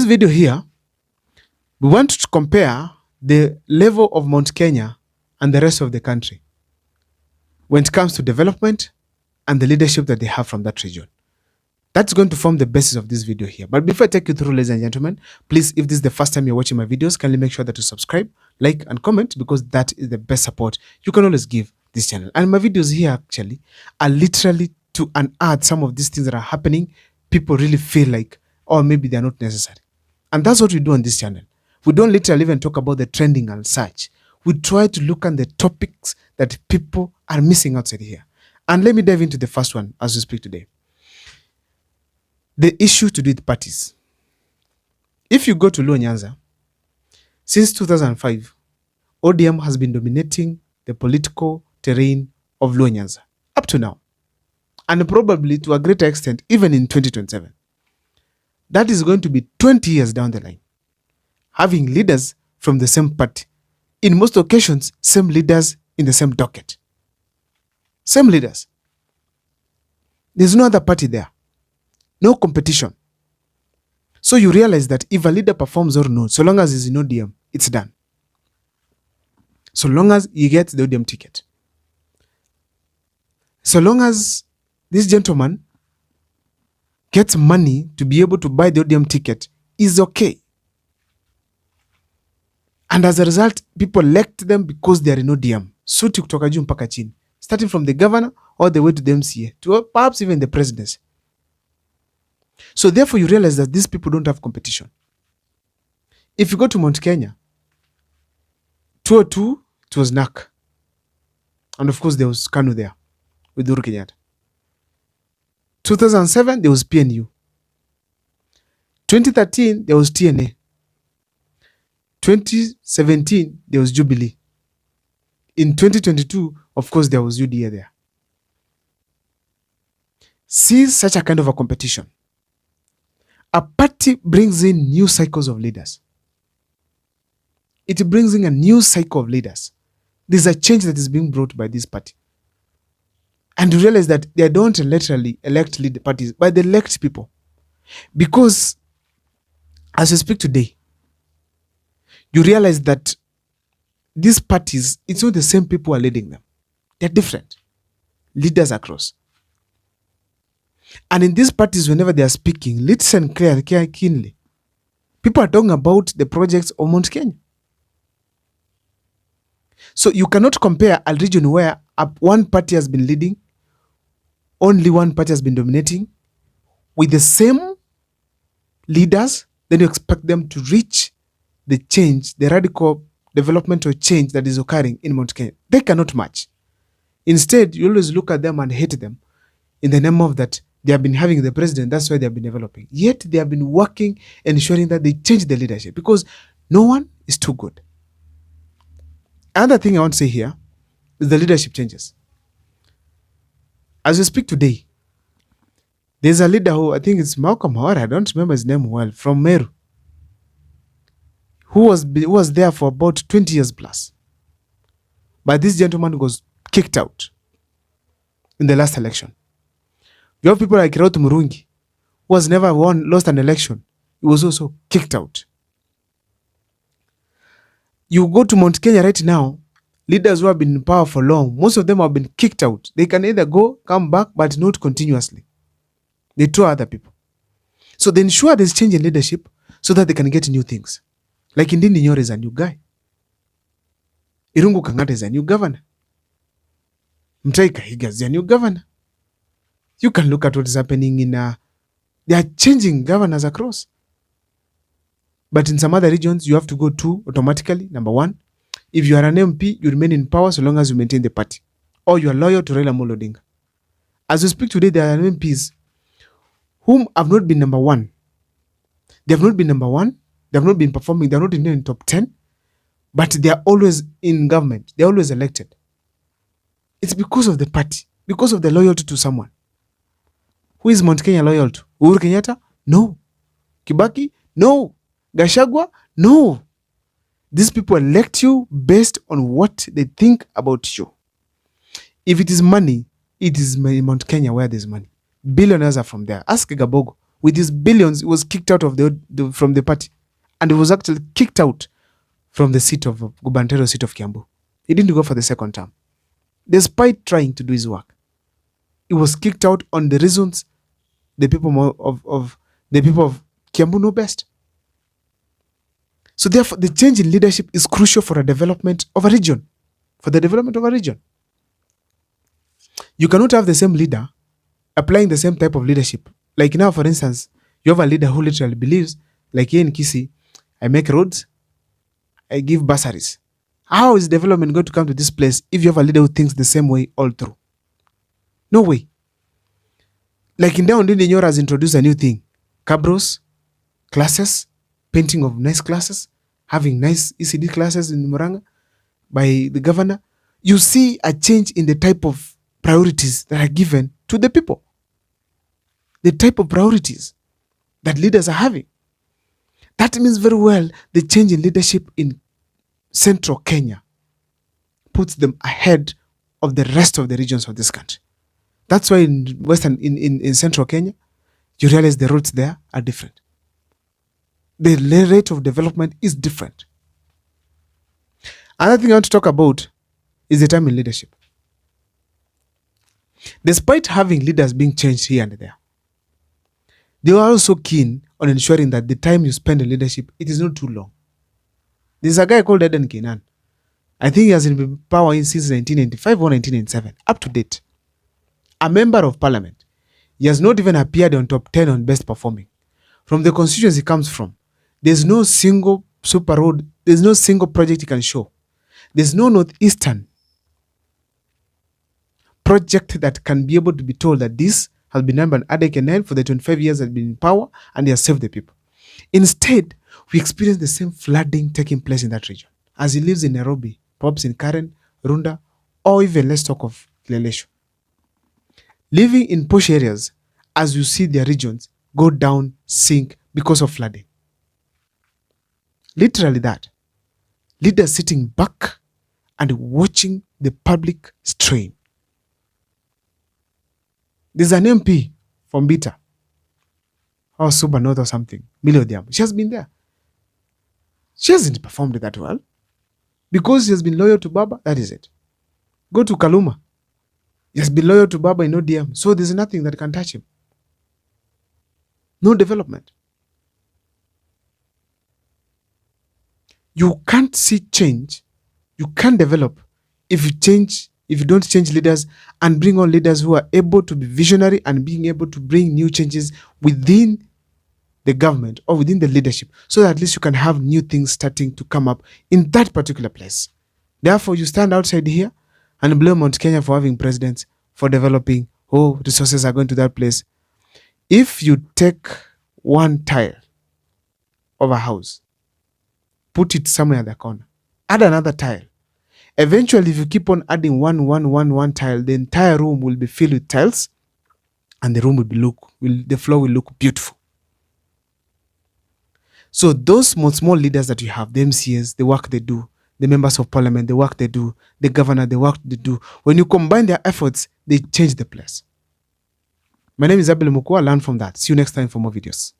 This video here, we want to compare the level of Mount Kenya and the rest of the country when it comes to development and the leadership that they have from that region. That's going to form the basis of this video here. But before I take you through, ladies and gentlemen, please, if this is the first time you're watching my videos, kindly make sure that you subscribe, like, and comment, because that is the best support you can always give this channel. And my videos here actually are literally to unearth some of these things that are happening. People really feel like, or maybe they're not necessary. And that's what we do on this channel. We don't literally even talk about the trending and such. We try to look at the topics that people are missing outside here. And let me dive into the first one as we speak today. The issue to do with parties. If you go to Luo Nyanza, since 2005, ODM has been dominating the political terrain of Luo Nyanza up to now. And probably to a greater extent, even in 2027. That is going to be 20 years down the line. Having leaders from the same party. In most occasions, same leaders in the same docket. Same leaders. There's no other party there. No competition. So you realize that if a leader performs or not, so long as he's in ODM, it's done. So long as he gets the ODM ticket. So long as this gentleman gets money to be able to buy the ODM ticket, is okay. And as a result, people elect them because they are in ODM. Suti kutoka juu mpaka chini. Starting from the governor all the way to the MCA, to perhaps even the presidency. So therefore you realize that these people don't have competition. If you go to Mount Kenya, 2002, it was NAC. And of course there was KANU there with Uhuru Kenyatta. 2007, there was PNU. 2013, there was TNA. 2017, there was Jubilee. In 2022, of course, there was UDA there. See such a kind of a competition. A party brings in new cycles of leaders. It brings in a new cycle of leaders. There's a change that is being brought by this party. And you realize that they don't literally elect lead parties, but they elect people. Because as we speak today, you realize that these parties, it's not the same people who are leading them. They're different. Leaders across. And in these parties, whenever they are speaking, listen keenly. People are talking about the projects of Mount Kenya. So you cannot compare a region where one party has been leading, only one party has been dominating, with the same leaders, then you expect them to reach the change, the radical developmental change that is occurring in Mount Kenya. They cannot match. Instead, you always look at them and hate them in the name of that they have been having the president, that's why they have been developing. Yet they have been working and ensuring that they change the leadership because no one is too good. Another thing I want to say here is the leadership changes. As we speak today, there's a leader who, I think it's Malcolm Howard, I don't remember his name well, from Meru, who was there for about 20 years plus. But this gentleman was kicked out in the last election. You have people like Kirauti Murungi, who has never lost an election. He was also kicked out. You go to Mount Kenya right now, leaders who have been in power for long, most of them have been kicked out. They can either go, come back, but not continuously. They throw other people. So they ensure there's change in leadership so that they can get new things. Like Ndindi Nyoro is a new guy. Irungu Kang'ata is a new governor. Mutahi Kahiga is a new governor. You can look at what is happening in they are changing governors across. But in some other regions, you have to go to automatically, number one. If you are an MP, you remain in power so long as you maintain the party. Or you are loyal to Raila Amolo Odinga. As we speak today, there are MPs whom have not been number one. They have not been number one. They have not been performing. They are not in top 10. But they are always in government. They are always elected. It's because of the party. Because of the loyalty to someone. Who is Mount Kenya loyal to? Uhuru Kenyatta? No. Kibaki? No. Gachagua? No. These people elect you based on what they think about you. If it is money, it is Mount Kenya where there's money. Billionaires are from there. Ask Gabogo. with his billions, he was kicked out of from the party. And he was actually kicked out from the seat of gubernatorial seat of Kiambu. He didn't go for the second term. Despite trying to do his work, he was kicked out on the reasons the people of Kiambu know best. So therefore, the change in leadership is crucial for a development of a region, for the development of a region. You cannot have the same leader applying the same type of leadership. Like now, for instance, you have a leader who literally believes, like here in Kisii, I make roads, I give bursaries. How is development going to come to this place if you have a leader who thinks the same way all through? No way. Like in Down Nyora has introduced a new thing. Cabros, classes, painting of nice classes, having nice ECD classes in Murang'a by the governor. You see a change in the type of priorities that are given to the people. The type of priorities that leaders are having. That means very well the change in leadership in central Kenya puts them ahead of the rest of the regions of this country. That's why in central Kenya, you realize the roads there are different. The rate of development is different. Another thing I want to talk about is the time in leadership. Despite having leaders being changed here and there, they are also keen on ensuring that the time you spend in leadership, it is not too long. There's a guy called Aden Keynan. I think he has been in power since 1995 or 1997, up to date. A member of parliament. He has not even appeared on top 10 on best performing. From the constituency he comes from, there's no single super road, there's no single project he can show. There's no northeastern project that can be able to be told that this has been done by Aden Keynan for the 25 years that has been in power and he has saved the people. Instead, we experience the same flooding taking place in that region. As he lives in Nairobi, perhaps in Karen, Runda, or even let's talk of Kileleshwa. Living in posh areas, as you see their regions go down, sink because of flooding. Literally that. Leaders sitting back and watching the public strain. There's an MP from Bita, or Suba North or something, Millie Odhiambo. She has been there. She hasn't performed that well. Because she has been loyal to Baba, that is it. Go to Kaluma. He has been loyal to Baba in ODM. So there's nothing that can touch him. No development. You can't see change. You can't develop if you don't change leaders and bring on leaders who are able to be visionary and being able to bring new changes within the government or within the leadership, so that at least you can have new things starting to come up in that particular place. Therefore, you stand outside here and blame Mount Kenya for having presidents, for developing, resources are going to that place. If you take one tile of a house, put it somewhere in the corner, add another tile. Eventually, if you keep on adding one tile, the entire room will be filled with tiles and the room the floor will look beautiful. So those small leaders that you have, the MCAs, the work they do, the members of parliament, the work they do, the governor, the work they do, when you combine their efforts, they change the place. My name is Abel Mukua. Learn from that. See you next time for more videos.